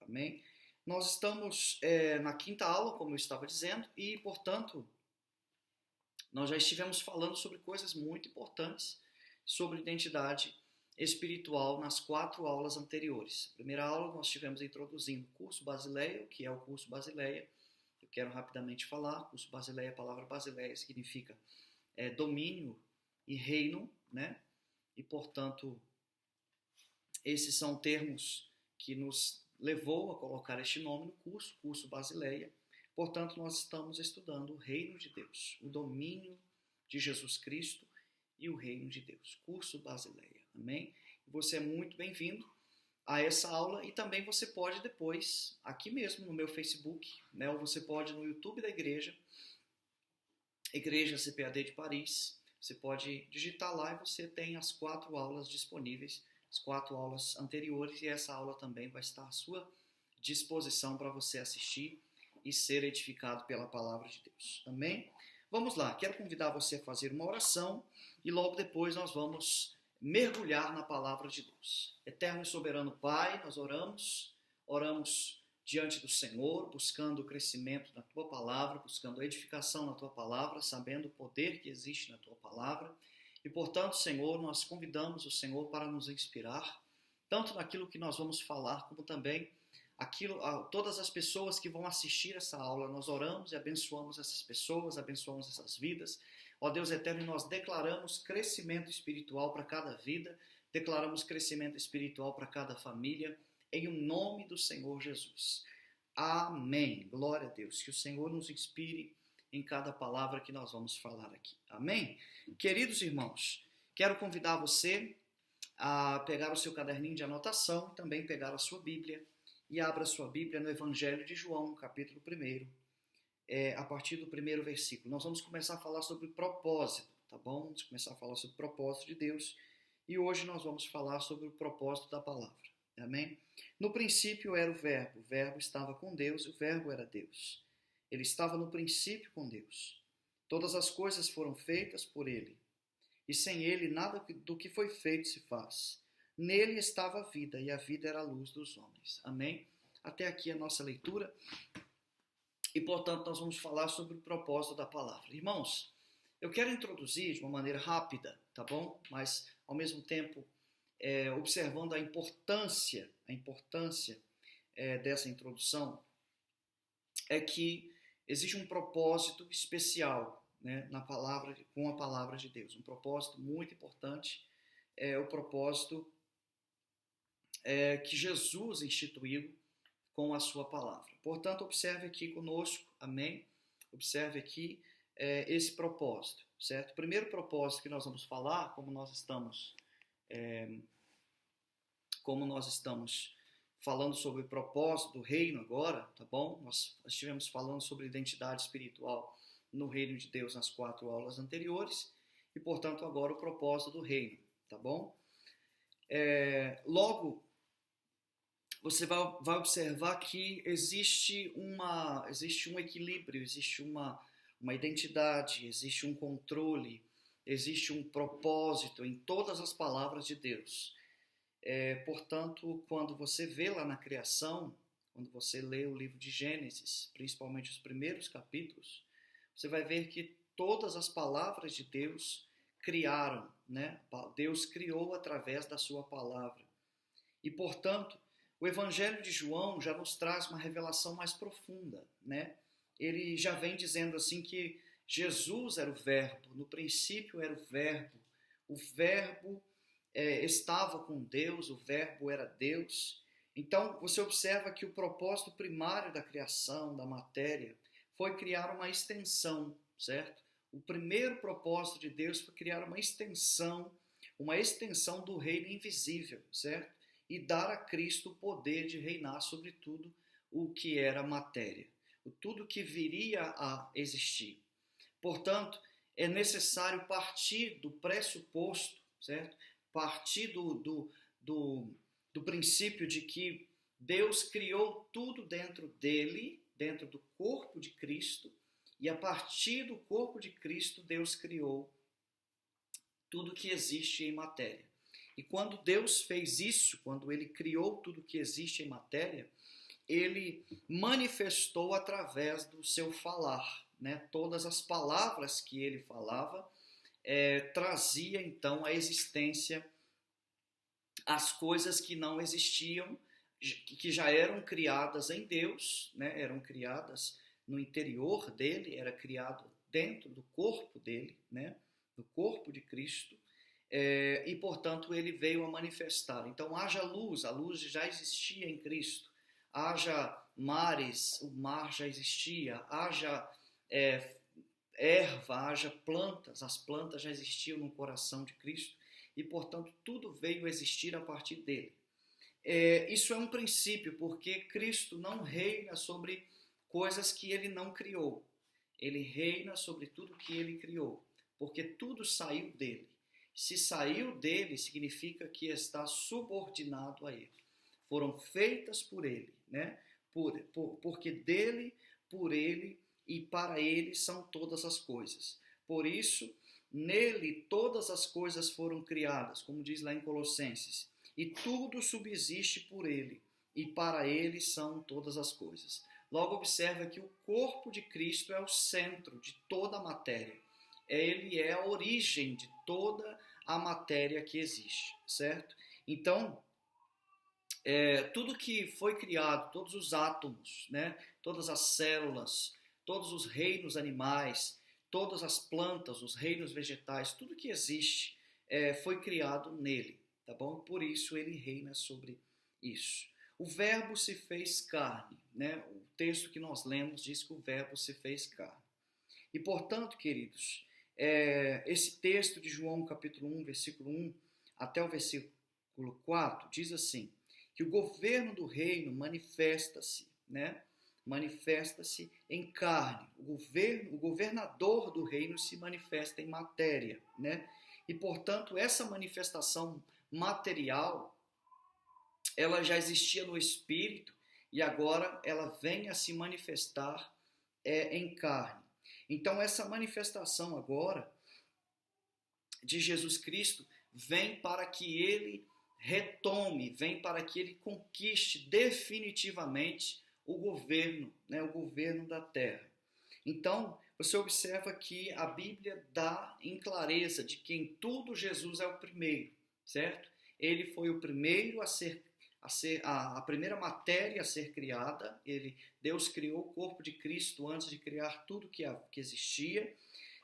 Amém? Nós estamos na quinta aula, como eu estava dizendo, e, portanto, nós já estivemos falando sobre coisas muito importantes sobre identidade espiritual nas 4 aulas anteriores. Na primeira aula nós estivemos introduzindo o curso Basileia, o que é o curso Basileia. Eu quero rapidamente falar. Curso Basileia, a palavra Basileia significa domínio e reino, né? E, portanto, esses são termos que nos levou a colocar este nome no curso Basileia. Portanto, nós estamos estudando o reino de Deus, o domínio de Jesus Cristo e o reino de Deus. Curso Basileia, amém? Você é muito bem-vindo a essa aula e também você pode depois, aqui mesmo no meu Facebook, né, ou você pode no YouTube da Igreja CPAD de Paris, você pode digitar lá e você tem as 4 aulas disponíveis, as 4 aulas anteriores, e essa aula também vai estar à sua disposição para você assistir e ser edificado pela palavra de Deus. Amém? Vamos lá, quero convidar você a fazer uma oração e logo depois nós vamos mergulhar na palavra de Deus. Eterno e soberano Pai, nós oramos diante do Senhor, buscando o crescimento na Tua palavra, buscando a edificação na Tua palavra, sabendo o poder que existe na Tua palavra. E, portanto, Senhor, nós convidamos o Senhor para nos inspirar, tanto naquilo que nós vamos falar, como também todas as pessoas que vão assistir essa aula. Nós oramos e abençoamos essas pessoas, abençoamos essas vidas. Ó Deus eterno, nós declaramos crescimento espiritual para cada vida, declaramos crescimento espiritual para cada família, em nome do Senhor Jesus. Amém. Glória a Deus. Que o Senhor nos inspire em cada palavra que nós vamos falar aqui. Amém? Queridos irmãos, quero convidar você a pegar o seu caderninho de anotação, também pegar a sua Bíblia, e abra a sua Bíblia no Evangelho de João, capítulo 1, a partir do 1º versículo. Nós vamos começar a falar sobre propósito, tá bom? Vamos começar a falar sobre o propósito de Deus, e hoje nós vamos falar sobre o propósito da palavra. Amém? No princípio era o Verbo estava com Deus e o Verbo era Deus. Ele estava no princípio com Deus. Todas as coisas foram feitas por ele, e sem ele nada do que foi feito se faz. Nele estava a vida, e a vida era a luz dos homens. Amém? Até aqui a nossa leitura, e portanto nós vamos falar sobre o propósito da palavra. Irmãos, eu quero introduzir de uma maneira rápida, tá bom? Mas ao mesmo tempo observando a importância dessa introdução, é que existe um propósito especial, né, com a palavra de Deus. Um propósito muito importante, o propósito que Jesus instituiu com a sua palavra. Portanto, observe aqui conosco, amém? Observe aqui esse propósito, certo? O primeiro propósito que nós vamos falar, como nós estamos falando sobre o propósito do reino agora, tá bom? Nós estivemos falando sobre identidade espiritual no reino de Deus nas 4 aulas anteriores, e, portanto, agora o propósito do reino, tá bom? Logo, você vai observar que existe um equilíbrio, existe uma identidade, existe um controle, existe um propósito em todas as palavras de Deus. Portanto, quando você vê lá na criação, quando você lê o livro de Gênesis, principalmente os primeiros capítulos, você vai ver que todas as palavras de Deus criaram, né? Deus criou através da sua palavra. E, portanto, o Evangelho de João já nos traz uma revelação mais profunda, né? Ele já vem dizendo assim que Jesus era o Verbo, no princípio era o Verbo estava com Deus, o Verbo era Deus. Então, você observa que o propósito primário da criação, da matéria, foi criar uma extensão, certo? O primeiro propósito de Deus foi criar uma extensão do reino invisível, certo? E dar a Cristo o poder de reinar sobre tudo o que era matéria, tudo que viria a existir. Portanto, é necessário partir do pressuposto, certo? Partir do princípio de que Deus criou tudo dentro dele, dentro do corpo de Cristo, e a partir do corpo de Cristo Deus criou tudo que existe em matéria. E quando Deus fez isso, quando ele criou tudo que existe em matéria, ele manifestou através do seu falar, né? Todas as palavras que ele falava trazia então à existência as coisas que não existiam, que já eram criadas em Deus, né? Eram criadas no interior dele, era criado dentro do corpo dele, né? Do corpo de Cristo, e portanto ele veio a manifestar. Então haja luz, a luz já existia em Cristo. Haja mares, o mar já existia. Haja erva, haja plantas, as plantas já existiam no coração de Cristo e portanto tudo veio a existir a partir dele. Isso é um princípio, porque Cristo não reina sobre coisas que ele não criou. Ele reina sobre tudo que ele criou, porque tudo saiu dele. Se saiu dele, significa que está subordinado a ele. Foram feitas por ele, né? Porque dele, por ele e para ele são todas as coisas. Por isso, nele todas as coisas foram criadas, como diz lá em Colossenses. E tudo subsiste por ele, e para ele são todas as coisas. Logo observa que o corpo de Cristo é o centro de toda a matéria. Ele é a origem de toda a matéria que existe, certo? Então, tudo que foi criado, todos os átomos, né? Todas as células, todos os reinos animais, todas as plantas, os reinos vegetais, tudo que existe foi criado nele, tá bom? Por isso ele reina sobre isso. O verbo se fez carne, né? O texto que nós lemos diz que o verbo se fez carne. E portanto, queridos, esse texto de João capítulo 1, versículo 1 até o versículo 4 diz assim, que o governo do reino manifesta-se, né? Manifesta-se em carne. O governador do reino se manifesta em matéria, né? E portanto, essa manifestação material ela já existia no Espírito e agora ela vem a se manifestar em carne. Então essa manifestação agora de Jesus Cristo vem para que ele retome, vem para que ele conquiste definitivamente o governo, né, o governo da terra. Então você observa que a Bíblia dá em clareza de que em tudo Jesus é o primeiro, certo? Ele foi o primeiro a primeira matéria a ser criada. Deus criou o corpo de Cristo antes de criar tudo que existia.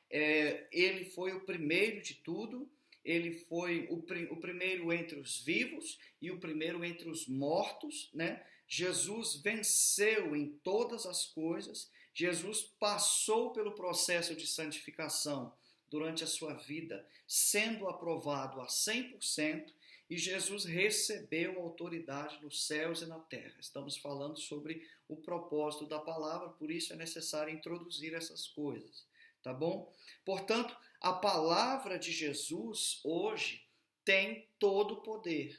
Ele foi o primeiro de tudo. Ele foi o primeiro entre os vivos e o primeiro entre os mortos, né? Jesus venceu em todas as coisas. Jesus passou pelo processo de santificação durante a sua vida, sendo aprovado a 100%. E Jesus recebeu autoridade nos céus e na terra. Estamos falando sobre o propósito da palavra, por isso é necessário introduzir essas coisas, tá bom? Portanto, a palavra de Jesus hoje tem todo o poder.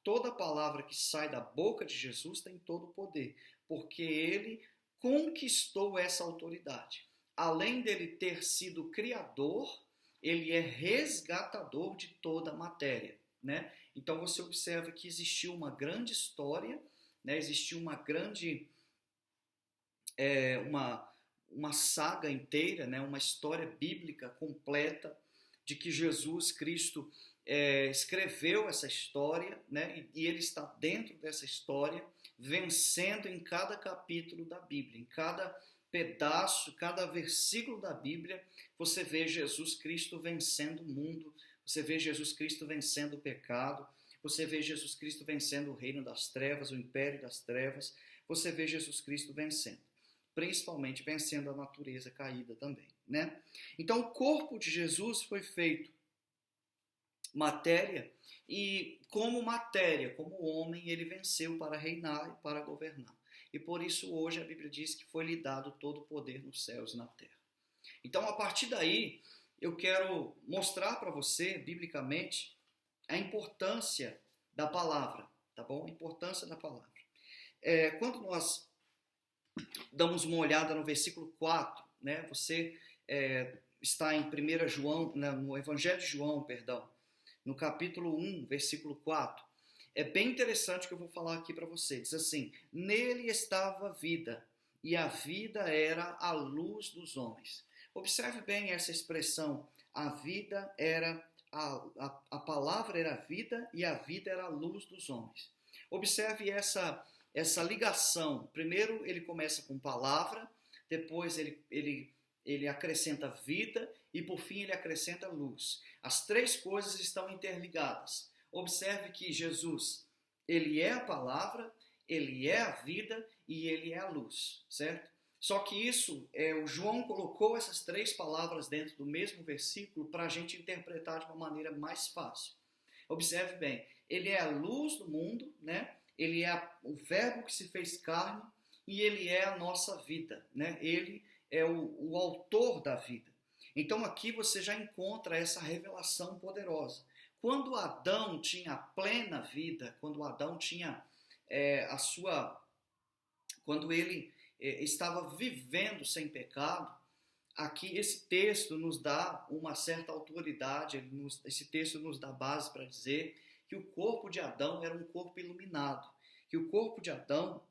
Toda palavra que sai da boca de Jesus tem todo o poder, porque ele conquistou essa autoridade. Além dele ter sido criador, ele é resgatador de toda a matéria, né? Então você observa que existiu uma grande história, né? Existiu uma grande uma saga inteira, né? Uma história bíblica completa de que Jesus Cristo escreveu essa história, né? E ele está dentro dessa história, vencendo em cada capítulo da Bíblia, em cada pedaço, cada versículo da Bíblia, você vê Jesus Cristo vencendo o mundo. Você vê Jesus Cristo vencendo o pecado, você vê Jesus Cristo vencendo o reino das trevas, o império das trevas, você vê Jesus Cristo vencendo, principalmente vencendo a natureza caída também, né? Então o corpo de Jesus foi feito matéria e como homem, ele venceu para reinar e para governar. E por isso hoje a Bíblia diz que foi lhe dado todo o poder nos céus e na terra. Então a partir daí, eu quero mostrar para você, biblicamente, a importância da palavra, tá bom? A importância da palavra. Quando nós damos uma olhada no versículo 4, né? Você está em 1 João, no Evangelho de João, perdão, no capítulo 1, versículo 4. é bem interessante o que eu vou falar aqui para você. Diz assim: nele estava a vida, e a vida era a luz dos homens. Observe bem essa expressão: a vida era, a palavra era a vida, e a vida era a luz dos homens. Observe essa ligação. Primeiro ele começa com palavra, depois ele acrescenta vida e por fim ele acrescenta luz. As três coisas estão interligadas. Observe que Jesus, ele é a palavra, ele é a vida e ele é a luz, certo? Só que isso, o João colocou essas três palavras dentro do mesmo versículo para a gente interpretar de uma maneira mais fácil. Observe bem, ele é a luz do mundo, né? Ele é o verbo que se fez carne e ele é a nossa vida, né? Ele é o autor da vida. Então aqui você já encontra essa revelação poderosa. Quando Adão tinha plena vida, quando Adão tinha quando ele estava vivendo sem pecado, aqui esse texto nos dá uma certa autoridade, esse texto nos dá base para dizer que o corpo de Adão era um corpo iluminado, que o corpo de Adão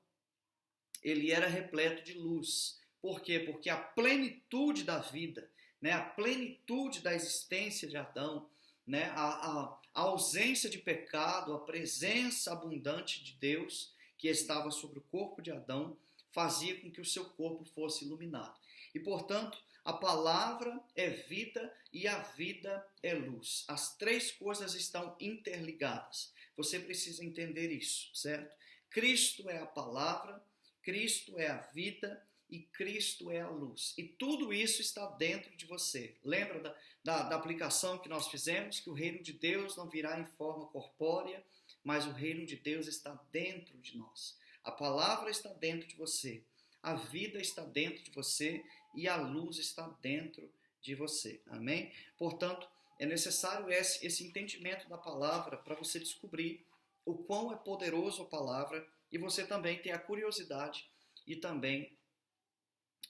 ele era repleto de luz. Por quê? Porque a plenitude da vida, né, a plenitude da existência de Adão, né, a ausência de pecado, a presença abundante de Deus que estava sobre o corpo de Adão, fazia com que o seu corpo fosse iluminado. E, portanto, a palavra é vida e a vida é luz. As três coisas estão interligadas. Você precisa entender isso, certo? Cristo é a palavra, Cristo é a vida e Cristo é a luz. E tudo isso está dentro de você. Lembra da aplicação que nós fizemos? Que o reino de Deus não virá em forma corpórea, mas o reino de Deus está dentro de nós. A palavra está dentro de você. A vida está dentro de você e a luz está dentro de você. Amém? Portanto, é necessário esse entendimento da palavra para você descobrir o quão é poderoso a palavra e você também ter a curiosidade e também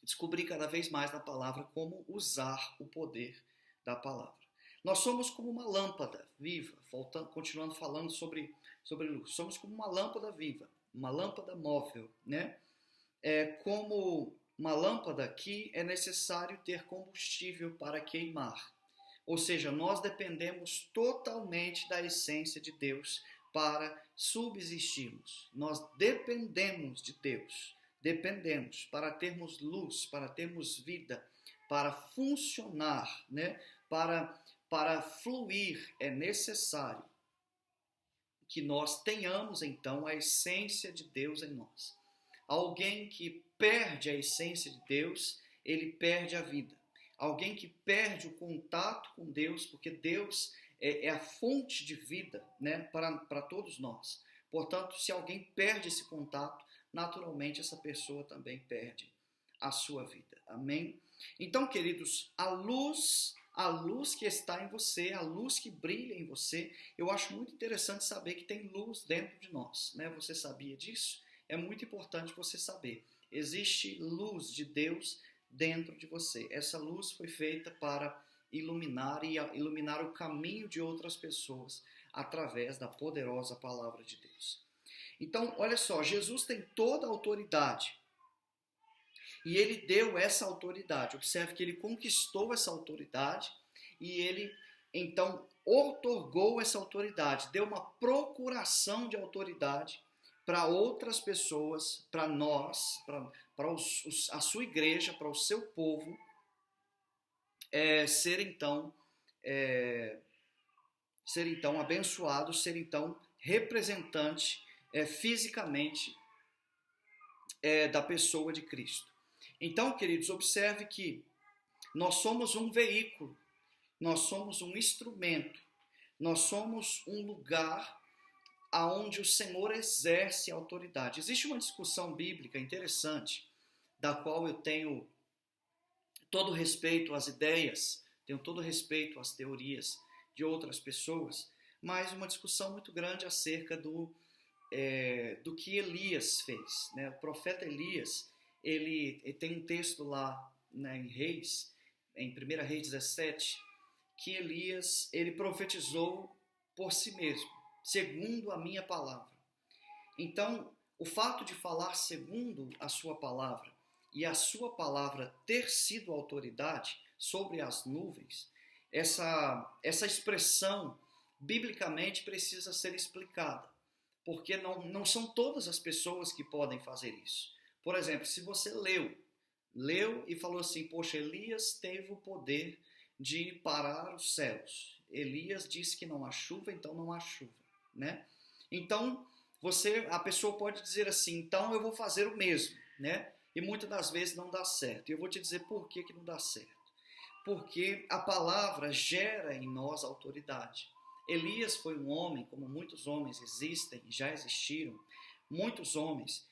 descobrir cada vez mais na palavra como usar o poder da palavra. Nós somos como uma lâmpada viva, continuando falando sobre luz. Somos como uma lâmpada viva, uma lâmpada móvel, né? Como uma lâmpada que é necessário ter combustível para queimar. Ou seja, nós dependemos totalmente da essência de Deus para subsistirmos. Nós dependemos de Deus. Dependemos para termos luz, para termos vida, para funcionar, né? Para fluir, é necessário que nós tenhamos então a essência de Deus em nós. Alguém que perde a essência de Deus, ele perde a vida. Alguém que perde o contato com Deus, porque Deus é a fonte de vida, né, para todos nós. Portanto, se alguém perde esse contato, naturalmente essa pessoa também perde a sua vida. Amém? Então, queridos, a luz que está em você, a luz que brilha em você, eu acho muito interessante saber que tem luz dentro de nós, né? Você sabia disso? É muito importante você saber. Existe luz de Deus dentro de você. Essa luz foi feita para iluminar o caminho de outras pessoas através da poderosa palavra de Deus. Então, olha só, Jesus tem toda a autoridade. E ele deu essa autoridade. Observe que ele conquistou essa autoridade e ele, então, outorgou essa autoridade, deu uma procuração de autoridade para outras pessoas, para nós, para a sua igreja, para o seu povo, ser então abençoado, ser então representante fisicamente da pessoa de Cristo. Então, queridos, observe que nós somos um veículo, nós somos um instrumento, nós somos um lugar aonde o Senhor exerce a autoridade. Existe uma discussão bíblica interessante, da qual eu tenho todo respeito às ideias, tenho todo respeito às teorias de outras pessoas, mas uma discussão muito grande acerca do que Elias fez, né? O profeta Elias, ele tem um texto lá, né, em Reis, em 1 Reis 17, que Elias, ele profetizou por si mesmo. segundo a minha palavra. Então, o fato de falar segundo a sua palavra e a sua palavra ter sido autoridade sobre as nuvens, essa expressão biblicamente precisa ser explicada, porque não são todas as pessoas que podem fazer isso. Por exemplo, se você leu e falou assim, poxa, Elias teve o poder de parar os céus. Elias disse que não há chuva, então não há chuva, né? Então, a pessoa pode dizer assim, então eu vou fazer o mesmo, né? E muitas das vezes não dá certo. E eu vou te dizer por que não dá certo. Porque a palavra gera em nós autoridade. Elias foi um homem, como muitos homens existem, já existiram, muitos homens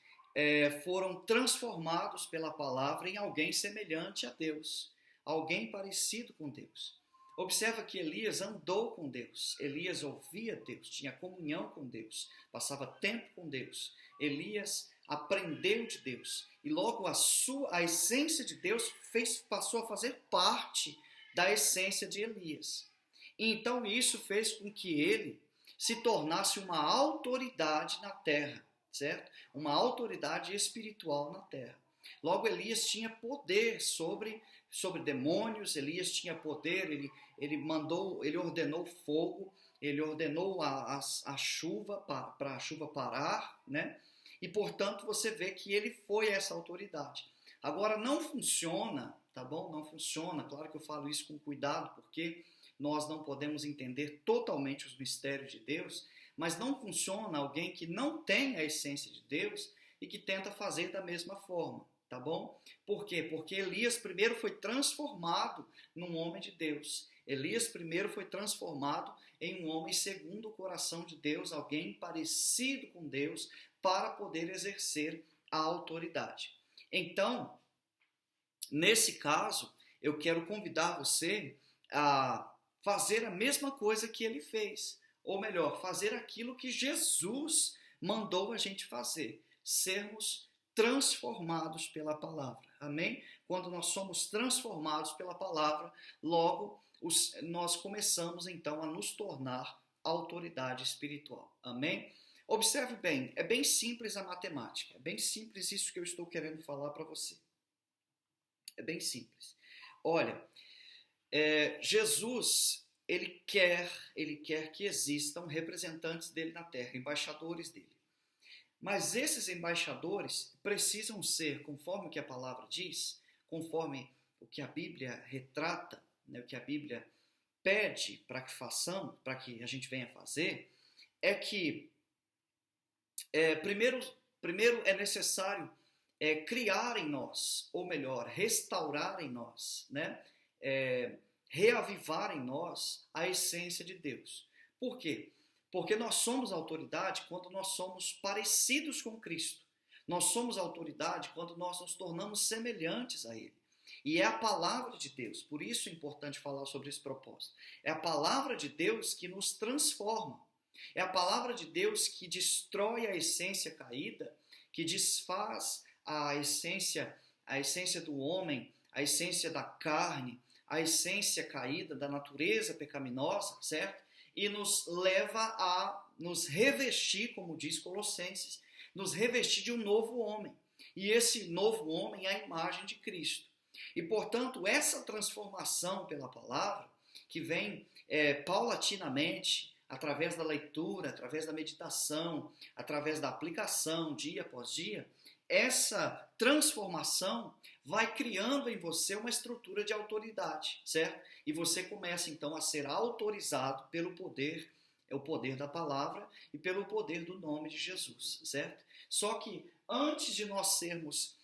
foram transformados pela palavra em alguém semelhante a Deus, alguém parecido com Deus. Observa que Elias andou com Deus, Elias ouvia Deus, tinha comunhão com Deus, passava tempo com Deus. Elias aprendeu de Deus e logo a essência de Deus passou a fazer parte da essência de Elias. Então isso fez com que ele se tornasse uma autoridade na terra, certo? Uma autoridade espiritual na terra. Logo, Elias tinha poder sobre demônios, Elias tinha poder, ele ordenou fogo, ele ordenou a chuva, para a chuva parar, né? E, portanto, você vê que ele foi essa autoridade. Agora, não funciona, tá bom? Não funciona, claro que eu falo isso com cuidado, porque nós não podemos entender totalmente os mistérios de Deus, mas não funciona alguém que não tem a essência de Deus e que tenta fazer da mesma forma, tá bom? Por quê? Porque Elias primeiro foi transformado num homem de Deus. Elias primeiro foi transformado em um homem segundo o coração de Deus, alguém parecido com Deus, para poder exercer a autoridade. Então, nesse caso, eu quero convidar você a fazer a mesma coisa que ele fez. Ou melhor, fazer aquilo que Jesus mandou a gente fazer. Sermos transformados pela palavra. Amém? Quando nós somos transformados pela palavra, logo nós começamos então a nos tornar autoridade espiritual. Amém? Observe bem, é bem simples a matemática. É bem simples isso que eu estou querendo falar para você. É bem simples. Olha, Jesus, ele quer que existam representantes dele na terra, embaixadores dele. Mas esses embaixadores precisam ser, conforme o que a palavra diz, conforme o que a Bíblia retrata, né, o que a Bíblia pede para que façamos, para que a gente venha fazer, é que primeiro é necessário criar em nós, ou melhor, restaurar em nós, né? Reavivar em nós a essência de Deus. Por quê? Porque nós somos autoridade quando nós somos parecidos com Cristo. Nós somos autoridade quando nós nos tornamos semelhantes a Ele. E é a palavra de Deus, por isso é importante falar sobre esse propósito. É a palavra de Deus que nos transforma. É a palavra de Deus que destrói a essência caída, que desfaz a essência do homem, a essência da carne, a essência caída da natureza pecaminosa, certo? E nos leva a nos revestir, como diz Colossenses, nos revestir de um novo homem. E esse novo homem é a imagem de Cristo. E, portanto, essa transformação pela palavra, que vem paulatinamente, através da leitura, através da meditação, através da aplicação, dia após dia, essa transformação vai criando em você uma estrutura de autoridade, certo? E você começa então a ser autorizado pelo poder, o poder da palavra e pelo poder do nome de Jesus, certo? Só que antes de nós sermos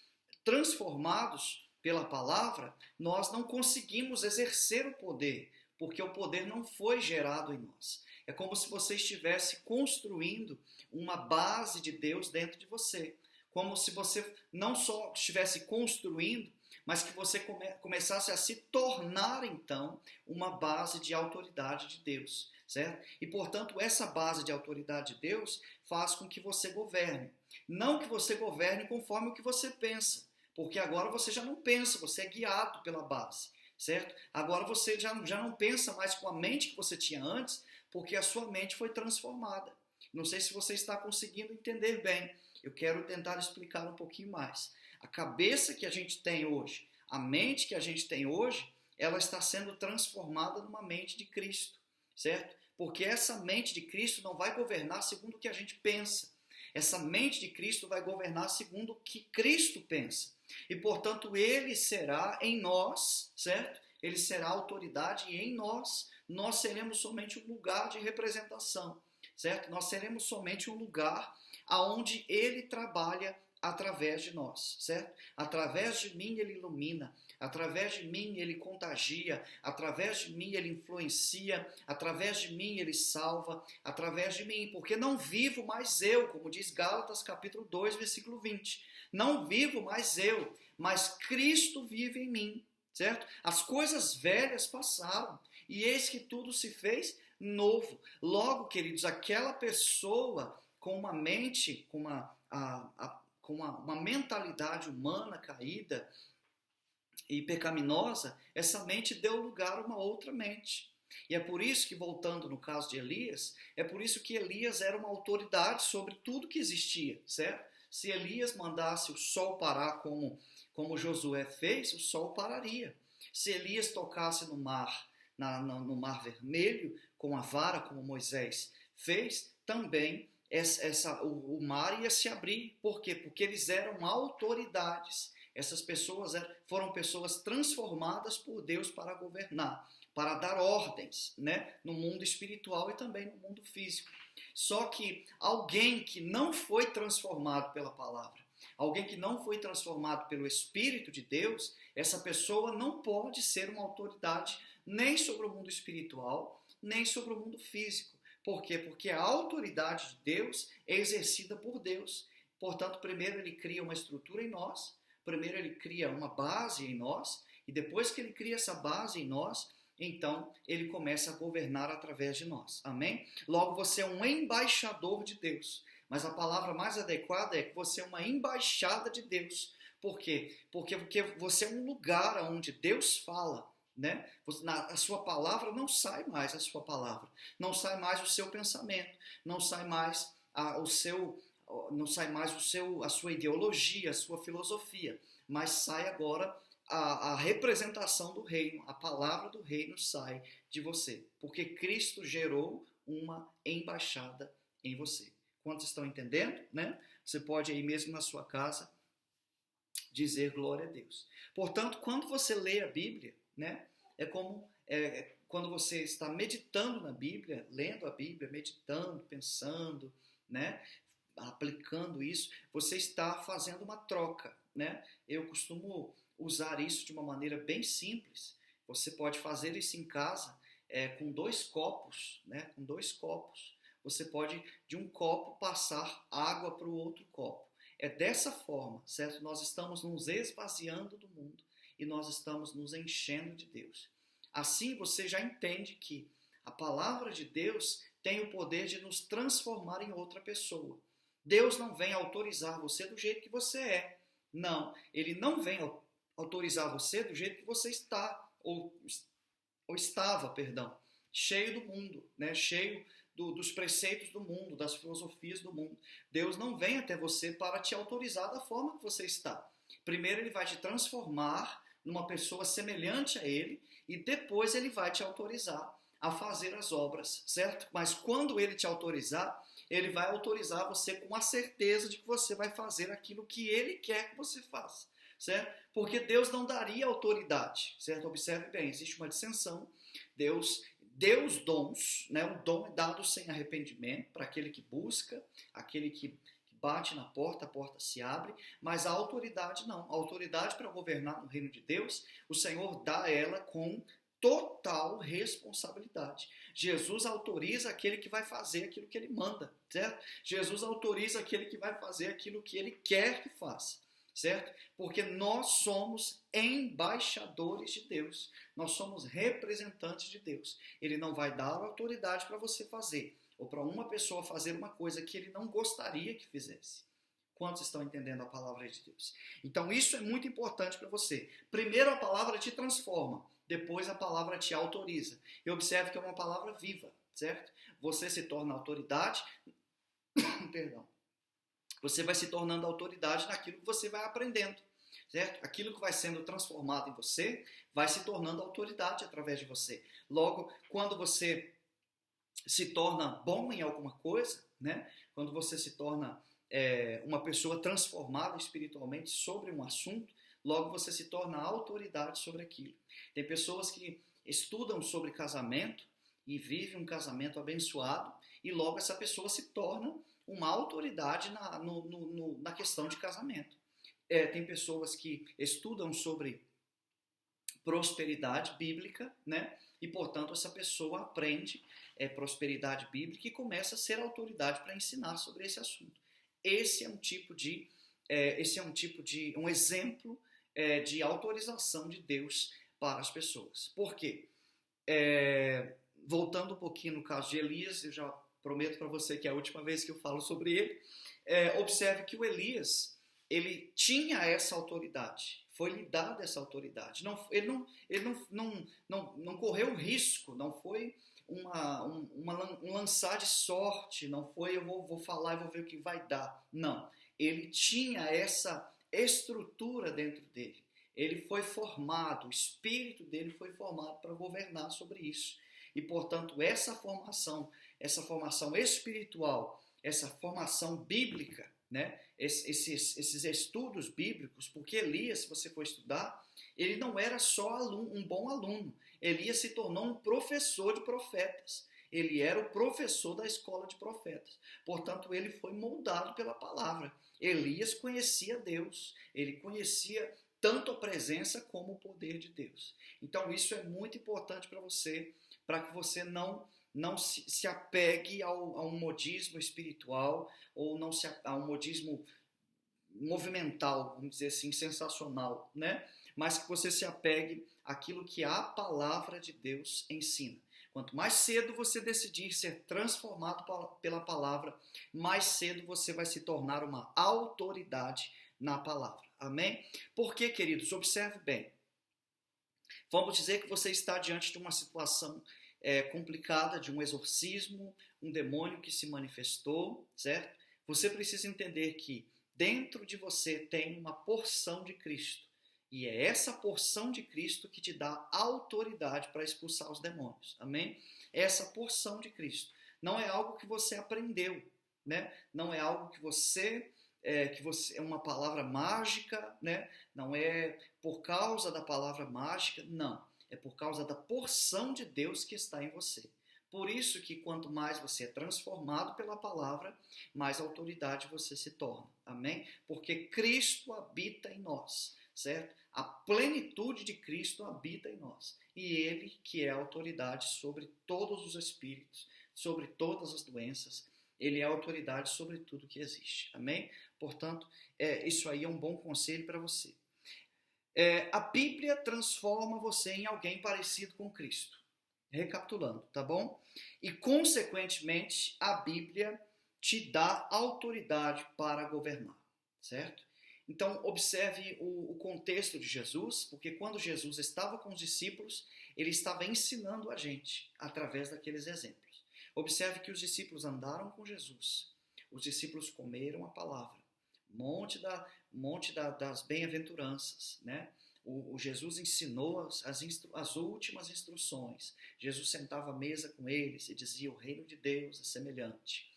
transformados pela palavra, nós não conseguimos exercer o poder, porque o poder não foi gerado em nós. É como se você estivesse construindo uma base de Deus dentro de você. Como se você não só estivesse construindo, mas que você começasse a se tornar, então, uma base de autoridade de Deus, certo? E, portanto, essa base de autoridade de Deus faz com que você governe. Não que você governe conforme o que você pensa, porque agora você já não pensa, você é guiado pela base, certo? Agora você já não pensa mais com a mente que você tinha antes, porque a sua mente foi transformada. Não sei se você está conseguindo entender bem. Eu quero tentar explicar um pouquinho mais. A cabeça que a gente tem hoje, a mente que a gente tem hoje, ela está sendo transformada numa mente de Cristo, certo? Porque essa mente de Cristo não vai governar segundo o que a gente pensa. Essa mente de Cristo vai governar segundo o que Cristo pensa. E, portanto, ele será em nós, certo? Ele será autoridade e em nós seremos somente um lugar de representação, certo? Nós seremos somente um lugar aonde ele trabalha através de nós, certo? Através de mim ele ilumina, através de mim ele contagia, através de mim ele influencia, através de mim ele salva, através de mim, porque não vivo mais eu, como diz Gálatas capítulo 2, versículo 20. Não vivo mais eu, mas Cristo vive em mim, certo? As coisas velhas passaram e eis que tudo se fez novo. Logo, queridos, aquela pessoa com uma mente, com uma mentalidade humana caída e pecaminosa, essa mente deu lugar a uma outra mente. E é por isso que, voltando no caso de Elias, é por isso que Elias era uma autoridade sobre tudo que existia, certo? Se Elias mandasse o sol parar como Josué fez, o sol pararia. Se Elias tocasse no mar, no mar vermelho, com a vara, como Moisés fez, também o mar ia se abrir. Por quê? Porque eles eram autoridades. Essas pessoas foram pessoas transformadas por Deus para governar, para dar ordens, né, no mundo espiritual e também no mundo físico. Só que alguém que não foi transformado pela palavra, alguém que não foi transformado pelo Espírito de Deus, essa pessoa não pode ser uma autoridade nem sobre o mundo espiritual, nem sobre o mundo físico. Por quê? Porque a autoridade de Deus é exercida por Deus. Portanto, primeiro ele cria uma estrutura em nós, primeiro ele cria uma base em nós, e depois que ele cria essa base em nós, então ele começa a governar através de nós. Amém? Logo, você é um embaixador de Deus. Mas a palavra mais adequada é que você é uma embaixada de Deus. Por quê? Porque você é um lugar onde Deus fala, né? A sua palavra não sai mais a sua palavra, não sai mais o seu pensamento, não sai mais a sua ideologia, a sua filosofia, mas sai agora a representação do reino, a palavra do reino sai de você, porque Cristo gerou uma embaixada em você. Quantos estão entendendo, né? Você pode aí mesmo na sua casa dizer glória a Deus. Portanto, quando você lê a Bíblia, né? É como quando você está meditando na Bíblia, lendo a Bíblia, meditando, pensando, né? Aplicando isso, você está fazendo uma troca, né? Eu costumo usar isso de uma maneira bem simples. Você pode fazer isso em casa com 2 copos, né? Com 2 copos. Você pode, de um copo, passar água para o outro copo. É dessa forma, certo? Nós estamos nos esvaziando do mundo e nós estamos nos enchendo de Deus. Assim você já entende que a palavra de Deus tem o poder de nos transformar em outra pessoa. Deus não vem autorizar você do jeito que você é. Não, Ele não vem autorizar você do jeito que você está, ou estava, cheio do mundo, né? Cheio dos preceitos do mundo, das filosofias do mundo. Deus não vem até você para te autorizar da forma que você está. Primeiro ele vai te transformar numa pessoa semelhante a Ele e depois Ele vai te autorizar a fazer as obras, certo? Mas quando Ele te autorizar, Ele vai autorizar você com a certeza de que você vai fazer aquilo que Ele quer que você faça, certo? Porque Deus não daria autoridade, certo? Observe bem, existe uma dissensão. Deus dons, né? O dom é dado sem arrependimento para aquele que busca, aquele que bate na porta, a porta se abre, mas a autoridade não. A autoridade para governar no reino de Deus, o Senhor dá ela com total responsabilidade. Jesus autoriza aquele que vai fazer aquilo que ele manda, certo? Jesus autoriza aquele que vai fazer aquilo que ele quer que faça, certo? Porque nós somos embaixadores de Deus, nós somos representantes de Deus. Ele não vai dar autoridade para você fazer, ou para uma pessoa fazer uma coisa que ele não gostaria que fizesse. Quantos estão entendendo a palavra de Deus? Então isso é muito importante para você. Primeiro a palavra te transforma, depois a palavra te autoriza. E observe que é uma palavra viva, certo? Você se torna autoridade Perdão. Você vai se tornando autoridade naquilo que você vai aprendendo, certo? Aquilo que vai sendo transformado em você vai se tornando autoridade através de você. Logo, quando você se torna bom em alguma coisa, né? Quando você se torna uma pessoa transformada espiritualmente sobre um assunto, logo você se torna autoridade sobre aquilo. Tem pessoas que estudam sobre casamento e vivem um casamento abençoado e logo essa pessoa se torna uma autoridade na questão de casamento. Tem pessoas que estudam sobre prosperidade bíblica, né? E, portanto, essa pessoa aprende prosperidade bíblica e começa a ser autoridade para ensinar sobre esse assunto. Esse é um exemplo de autorização de Deus para as pessoas. Por quê? Voltando um pouquinho no caso de Elias, eu já prometo para você que é a última vez que eu falo sobre ele. Observe que o Elias, ele tinha essa autoridade, foi lhe dada essa autoridade. Ele não correu risco, não foi um lançar de sorte, não foi eu vou falar e vou ver o que vai dar. Não, ele tinha essa estrutura dentro dele. Ele foi formado, o espírito dele foi formado para governar sobre isso. E, portanto, essa formação espiritual, essa formação bíblica, né? Esses estudos bíblicos, porque Elias, se você for estudar, ele não era só um bom aluno. Elias se tornou um professor de profetas. Ele era o professor da escola de profetas. Portanto, ele foi moldado pela palavra. Elias conhecia Deus. Ele conhecia tanto a presença como o poder de Deus. Então, isso é muito importante para você, para que você não se apegue a um modismo espiritual ou a um modismo movimental, vamos dizer assim, sensacional, né? Mas que você se apegue àquilo que a palavra de Deus ensina. Quanto mais cedo você decidir ser transformado pela palavra, mais cedo você vai se tornar uma autoridade na palavra. Amém? Porque, queridos, observe bem. Vamos dizer que você está diante de uma situação complicada, de um exorcismo, um demônio que se manifestou, certo? Você precisa entender que dentro de você tem uma porção de Cristo. E é essa porção de Cristo que te dá autoridade para expulsar os demônios. Amém? Essa porção de Cristo. Não é algo que você aprendeu, né? Não é algo que você é uma palavra mágica, né? Não é por causa da palavra mágica, não. É por causa da porção de Deus que está em você. Por isso que quanto mais você é transformado pela palavra, mais autoridade você se torna. Amém? Porque Cristo habita em nós, certo? A plenitude de Cristo habita em nós. E Ele que é a autoridade sobre todos os espíritos, sobre todas as doenças. Ele é a autoridade sobre tudo que existe. Amém? Portanto, isso aí é um bom conselho para você. A Bíblia transforma você em alguém parecido com Cristo. Recapitulando, tá bom? E, consequentemente, a Bíblia te dá autoridade para governar, certo? Então, observe o contexto de Jesus, porque quando Jesus estava com os discípulos, ele estava ensinando a gente através daqueles exemplos. Observe que os discípulos andaram com Jesus, os discípulos comeram a palavra, monte das bem-aventuranças, né? O Jesus ensinou as últimas instruções. Jesus sentava à mesa com eles e dizia: o reino de Deus é semelhante.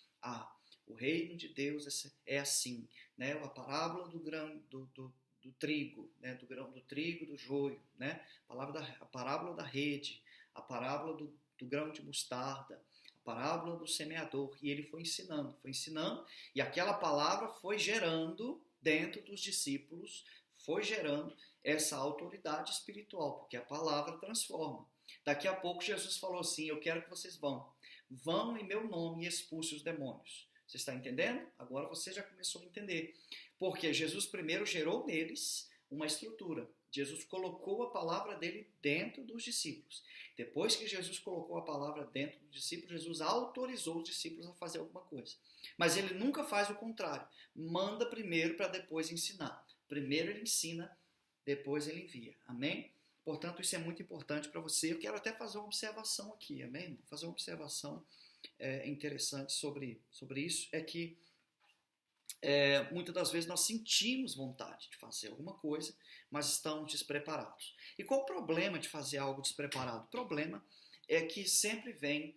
O reino de Deus é assim, né? A parábola do trigo, né? Do trigo, do joio, né? A parábola da rede, a parábola do grão de mostarda, a parábola do semeador. E ele foi ensinando, e aquela palavra foi gerando dentro dos discípulos, foi gerando essa autoridade espiritual, porque a palavra transforma. Daqui a pouco Jesus falou assim: eu quero que vocês vão em meu nome e expulsem os demônios. Você está entendendo? Agora você já começou a entender. Porque Jesus primeiro gerou neles uma estrutura. Jesus colocou a palavra dele dentro dos discípulos. Depois que Jesus colocou a palavra dentro dos discípulos, Jesus autorizou os discípulos a fazer alguma coisa. Mas ele nunca faz o contrário. Manda primeiro para depois ensinar. Primeiro ele ensina, depois ele envia. Amém? Portanto, isso é muito importante para você. Eu quero até fazer uma observação aqui. Amém? Fazer uma observação interessante sobre isso é que muitas das vezes nós sentimos vontade de fazer alguma coisa, mas estamos despreparados. E qual o problema de fazer algo despreparado? O problema é que sempre vem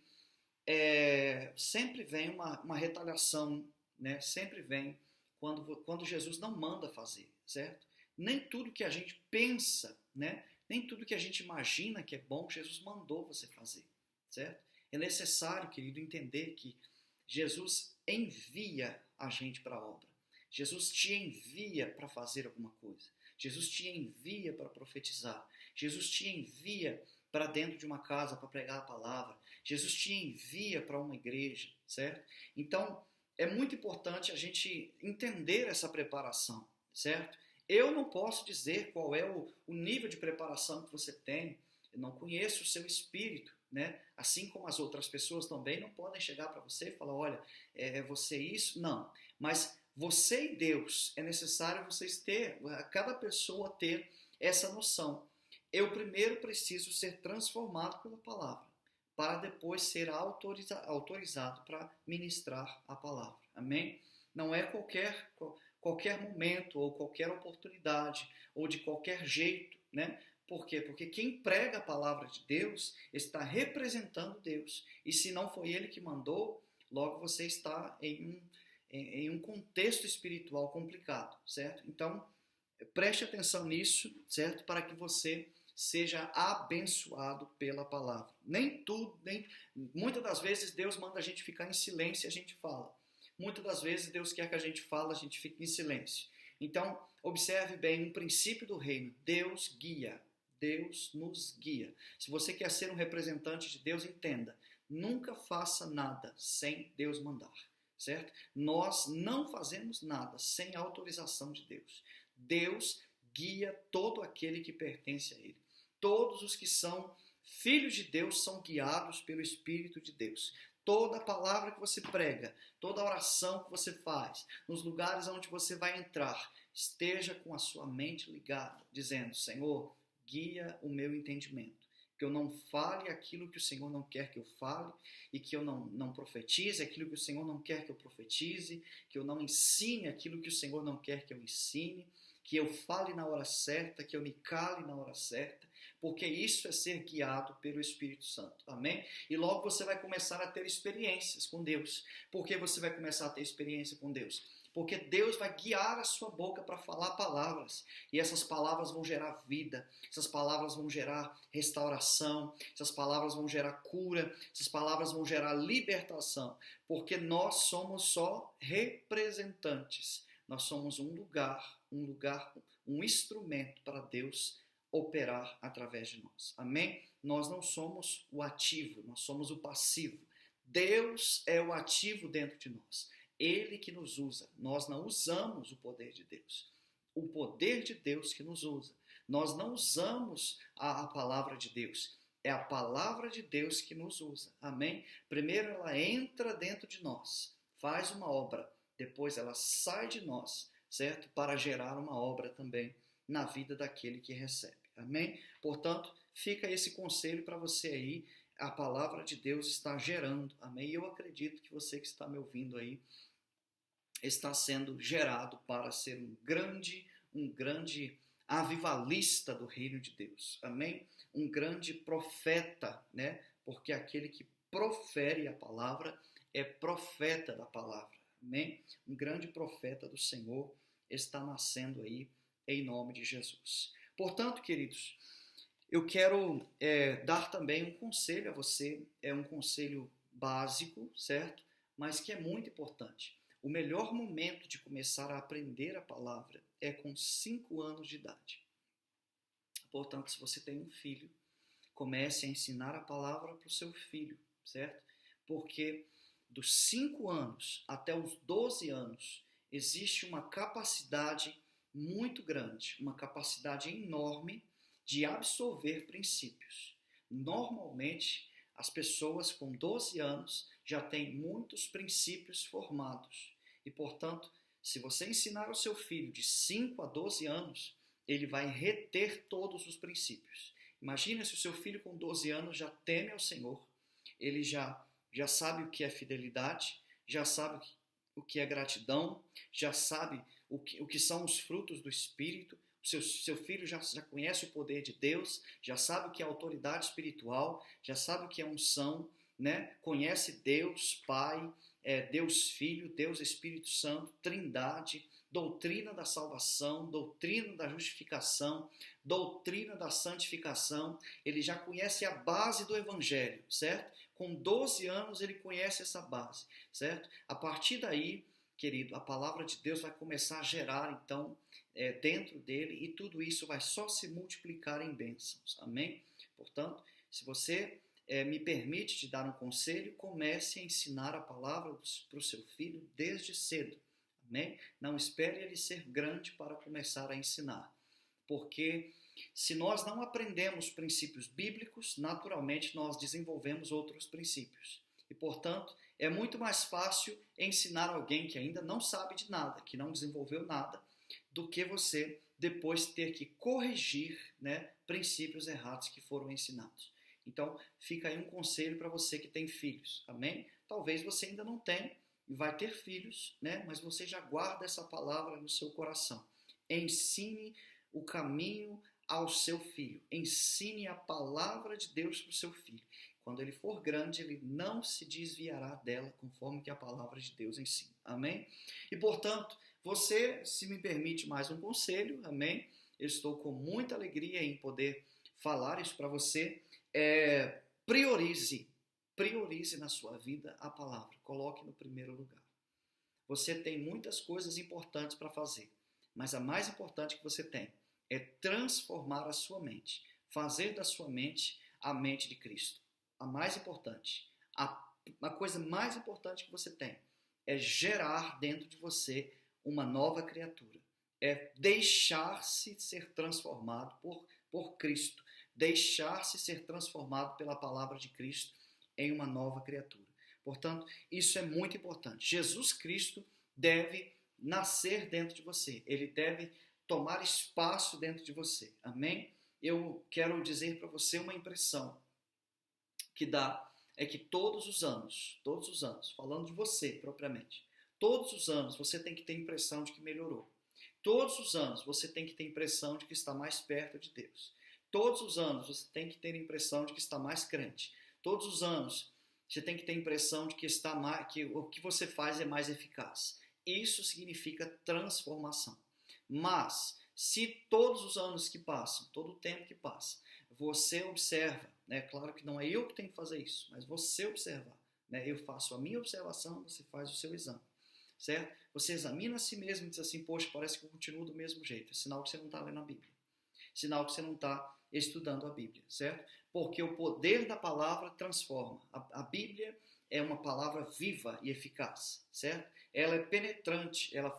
uma retaliação, né? Sempre vem quando Jesus não manda fazer, certo? Nem tudo que a gente pensa, né? Nem tudo que a gente imagina que é bom, Jesus mandou você fazer, certo? É necessário, querido, entender que Jesus envia a gente para a obra. Jesus te envia para fazer alguma coisa. Jesus te envia para profetizar. Jesus te envia para dentro de uma casa para pregar a palavra. Jesus te envia para uma igreja, certo? Então, é muito importante a gente entender essa preparação, certo? Eu não posso dizer qual é o nível de preparação que você tem. Eu não conheço o seu espírito, né? Assim como as outras pessoas também não podem chegar para você e falar, olha, você isso? Não. Mas você e Deus, é necessário vocês cada pessoa ter essa noção. Eu primeiro preciso ser transformado pela palavra, para depois ser autorizado para ministrar a palavra. Amém? Não é qualquer momento ou qualquer oportunidade ou de qualquer jeito, né? Por quê? Porque quem prega a palavra de Deus está representando Deus. E se não foi ele que mandou, logo você está em um contexto espiritual complicado, certo? Então, preste atenção nisso, certo? Para que você seja abençoado pela palavra. Muitas das vezes Deus manda a gente ficar em silêncio e a gente fala. Muitas das vezes Deus quer que a gente fale, a gente fique em silêncio. Então, observe bem um princípio do reino. Deus guia. Deus nos guia. Se você quer ser um representante de Deus, entenda. Nunca faça nada sem Deus mandar. Certo? Nós não fazemos nada sem a autorização de Deus. Deus guia todo aquele que pertence a Ele. Todos os que são filhos de Deus são guiados pelo Espírito de Deus. Toda palavra que você prega, toda oração que você faz, nos lugares onde você vai entrar, esteja com a sua mente ligada, dizendo, Senhor, guia o meu entendimento. Que eu não fale aquilo que o Senhor não quer que eu fale, e que eu não profetize aquilo que o Senhor não quer que eu profetize, que eu não ensine aquilo que o Senhor não quer que eu ensine, que eu fale na hora certa, que eu me cale na hora certa, porque isso é ser guiado pelo Espírito Santo, amém? E logo você vai começar a ter experiências com Deus. Por que você vai começar a ter experiência com Deus? Porque Deus vai guiar a sua boca para falar palavras, e essas palavras vão gerar vida, essas palavras vão gerar restauração, essas palavras vão gerar cura, essas palavras vão gerar libertação, porque nós somos só representantes, nós somos um instrumento para Deus operar através de nós, amém? Nós não somos o ativo, nós somos o passivo. Deus é o ativo dentro de nós. Ele que nos usa. Nós não usamos o poder de Deus. O poder de Deus que nos usa. Nós não usamos a palavra de Deus. É a palavra de Deus que nos usa. Amém? Primeiro ela entra dentro de nós, faz uma obra. Depois ela sai de nós, certo? Para gerar uma obra também na vida daquele que recebe. Amém? Portanto, fica esse conselho para você aí. A palavra de Deus está gerando. Amém? E eu acredito que você que está me ouvindo aí está sendo gerado para ser um grande avivalista do reino de Deus. Amém? Um grande profeta, né? Porque aquele que profere a palavra é profeta da palavra. Amém? Um grande profeta do Senhor está nascendo aí em nome de Jesus. Portanto, queridos, eu quero dar também um conselho a você, é um conselho básico, certo? Mas que é muito importante. O melhor momento de começar a aprender a palavra é com 5 anos de idade. Portanto, se você tem um filho, comece a ensinar a palavra para o seu filho, certo? Porque dos 5 anos até os 12 anos, existe uma capacidade muito grande, uma capacidade enorme de absorver princípios. Normalmente, as pessoas com 12 anos já têm muitos princípios formados. E, portanto, se você ensinar ao seu filho de 5 a 12 anos, ele vai reter todos os princípios. Imagina se o seu filho com 12 anos já teme ao Senhor, ele já já sabe o que é fidelidade, já sabe o que é gratidão, já sabe o que são os frutos do Espírito. Seu filho já conhece o poder de Deus, já sabe o que é autoridade espiritual, já sabe o que é unção, né? Conhece Deus Pai, Deus Filho, Deus Espírito Santo, Trindade, doutrina da salvação, doutrina da justificação, doutrina da santificação. Ele já conhece a base do Evangelho, certo? Com 12 anos ele conhece essa base, certo? A partir daí, querido, a palavra de Deus vai começar a gerar, então, dentro dele, e tudo isso vai só se multiplicar em bênçãos, amém? Portanto, se você me permite te dar um conselho, comece a ensinar a palavra para o seu filho desde cedo, amém? Não espere ele ser grande para começar a ensinar, porque se nós não aprendemos princípios bíblicos, naturalmente nós desenvolvemos outros princípios. E, portanto, é muito mais fácil ensinar alguém que ainda não sabe de nada, que não desenvolveu nada, do que você depois ter que corrigir, né, princípios errados que foram ensinados. Então, fica aí um conselho para você que tem filhos, amém? Talvez você ainda não tenha e vai ter filhos, né, mas você já guarda essa palavra no seu coração. Ensine o caminho ao seu filho. Ensine a palavra de Deus para o seu filho. Quando ele for grande, ele não se desviará dela, conforme que a palavra de Deus ensina. Amém? E, portanto, você, se me permite mais um conselho, amém? Eu estou com muita alegria em poder falar isso para você. Priorize na sua vida a palavra. Coloque no primeiro lugar. Você tem muitas coisas importantes para fazer, mas a mais importante que você tem é transformar a sua mente, fazer da sua mente a mente de Cristo. A mais importante, a coisa mais importante que você tem é gerar dentro de você uma nova criatura. É deixar-se ser transformado por Cristo, deixar-se ser transformado pela palavra de Cristo em uma nova criatura. Portanto, isso é muito importante. Jesus Cristo deve nascer dentro de você, ele deve tomar espaço dentro de você, amém? Eu quero dizer para você uma impressão que dá, é que todos os anos, falando de você propriamente, todos os anos você tem que ter a impressão de que melhorou. Todos os anos você tem que ter a impressão de que está mais perto de Deus. Todos os anos você tem que ter a impressão de que está mais crente. Todos os anos você tem que ter a impressão de que o que você faz é mais eficaz. Isso significa transformação. Mas, se todos os anos que passam, todo o tempo que passa, você observa, né? Claro que não é eu que tenho que fazer isso, mas você observar, né? Eu faço a minha observação, você faz o seu exame, certo? Você examina a si mesmo e diz assim, poxa, parece que eu continuo do mesmo jeito. É sinal que você não está lendo a Bíblia. Sinal que você não está estudando a Bíblia, certo? Porque o poder da palavra transforma. A Bíblia é uma palavra viva e eficaz, certo? Ela é penetrante, ela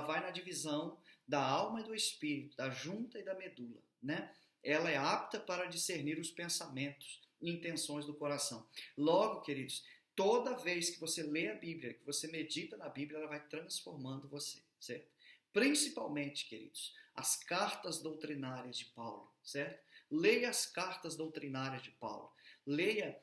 vai na divisão da alma e do espírito, da junta e da medula, né? Ela é apta para discernir os pensamentos e intenções do coração. Logo, queridos, toda vez que você lê a Bíblia, que você medita na Bíblia, ela vai transformando você, certo? Principalmente, queridos, as cartas doutrinárias de Paulo, certo? Leia as cartas doutrinárias de Paulo. Leia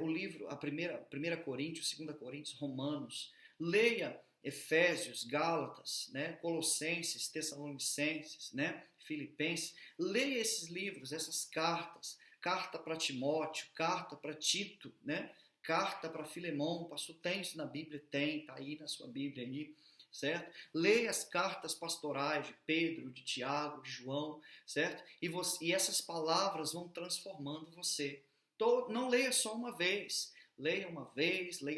o livro, a 1 Coríntios, 2 Coríntios, Romanos. Leia Efésios, Gálatas, né? Colossenses, Tessalonicenses, né? Filipenses. Leia esses livros, essas cartas. Carta para Timóteo, carta para Tito, né? Carta para Filemão. Pastor, tem isso na Bíblia? Tem, está aí na sua Bíblia aí, certo? Leia as cartas pastorais de Pedro, de Tiago, de João, certo? E essas palavras vão transformando você. Não leia só uma vez, leia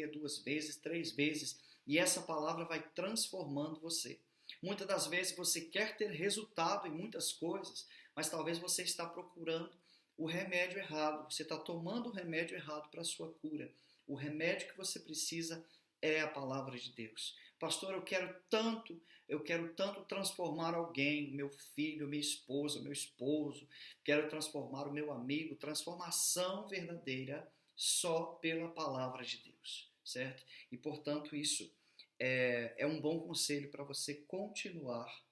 2 vezes, 3 vezes, e essa palavra vai transformando você. Muitas das vezes você quer ter resultado em muitas coisas, mas talvez você está procurando o remédio errado, você está tomando o remédio errado para a sua cura. O remédio que você precisa é a palavra de Deus. Pastor, eu quero tanto transformar alguém, meu filho, minha esposa, meu esposo, quero transformar o meu amigo, transformação verdadeira só pela palavra de Deus, certo? E, portanto, isso é um bom conselho para você continuar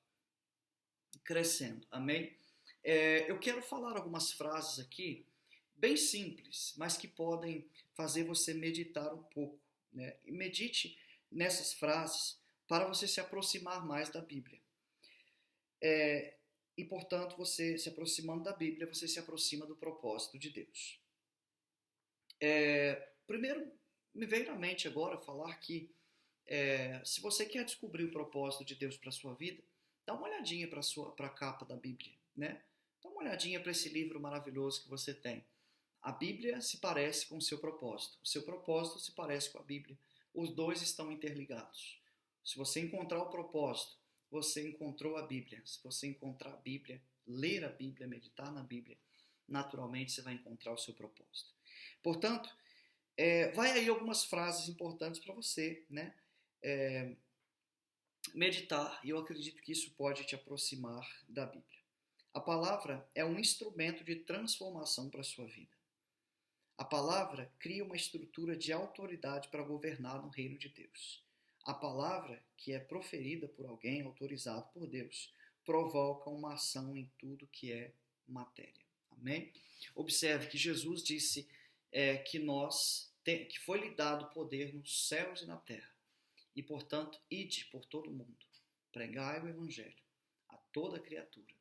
crescendo, amém? Eu quero falar algumas frases aqui bem simples, mas que podem fazer você meditar um pouco, né? E medite nessas frases para você se aproximar mais da Bíblia. E, portanto, você se aproximando da Bíblia, você se aproxima do propósito de Deus. Primeiro, me veio na mente agora falar que se você quer descobrir o propósito de Deus para a sua vida, dá uma olhadinha para a capa da Bíblia, né? Dá uma olhadinha para esse livro maravilhoso que você tem. A Bíblia se parece com o seu propósito. O seu propósito se parece com a Bíblia. Os dois estão interligados. Se você encontrar o propósito, você encontrou a Bíblia. Se você encontrar a Bíblia, ler a Bíblia, meditar na Bíblia, naturalmente você vai encontrar o seu propósito. Portanto, vai aí algumas frases importantes para você, né? Meditar, e eu acredito que isso pode te aproximar da Bíblia. A palavra é um instrumento de transformação para a sua vida. A palavra cria uma estrutura de autoridade para governar no reino de Deus. A palavra, que é proferida por alguém autorizado por Deus, provoca uma ação em tudo que é matéria. Amém? Observe que Jesus disse que foi-lhe dado poder nos céus e na terra. E, portanto, ide por todo o mundo, pregai o evangelho a toda criatura,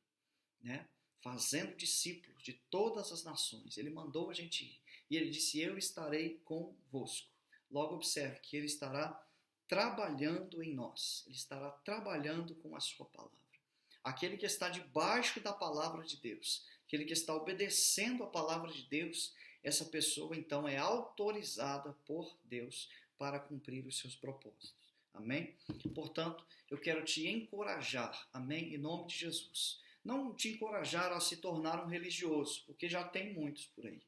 né? Fazendo discípulos de todas as nações. Ele mandou a gente ir. E ele disse, eu estarei convosco. Logo observe que ele estará trabalhando em nós. Ele estará trabalhando com a sua palavra. Aquele que está debaixo da palavra de Deus, aquele que está obedecendo a palavra de Deus, essa pessoa então é autorizada por Deus para cumprir os seus propósitos. Amém? Portanto, eu quero te encorajar, amém? Em nome de Jesus. Não te encorajar a se tornar um religioso, porque já tem muitos por aí,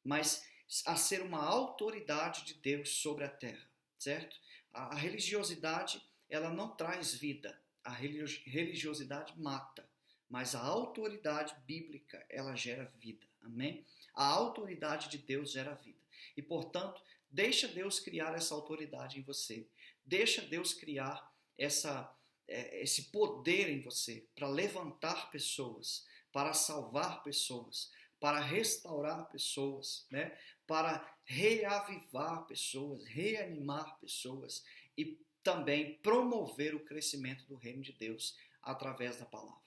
mas a ser uma autoridade de Deus sobre a terra, certo? A religiosidade, ela não traz vida, a religiosidade mata, mas a autoridade bíblica, ela gera vida, amém? A autoridade de Deus gera vida, e portanto, deixa Deus criar essa autoridade em você, deixa Deus criar esse poder em você para levantar pessoas, para salvar pessoas, para restaurar pessoas, né? Para reavivar pessoas, reanimar pessoas e também promover o crescimento do reino de Deus através da palavra.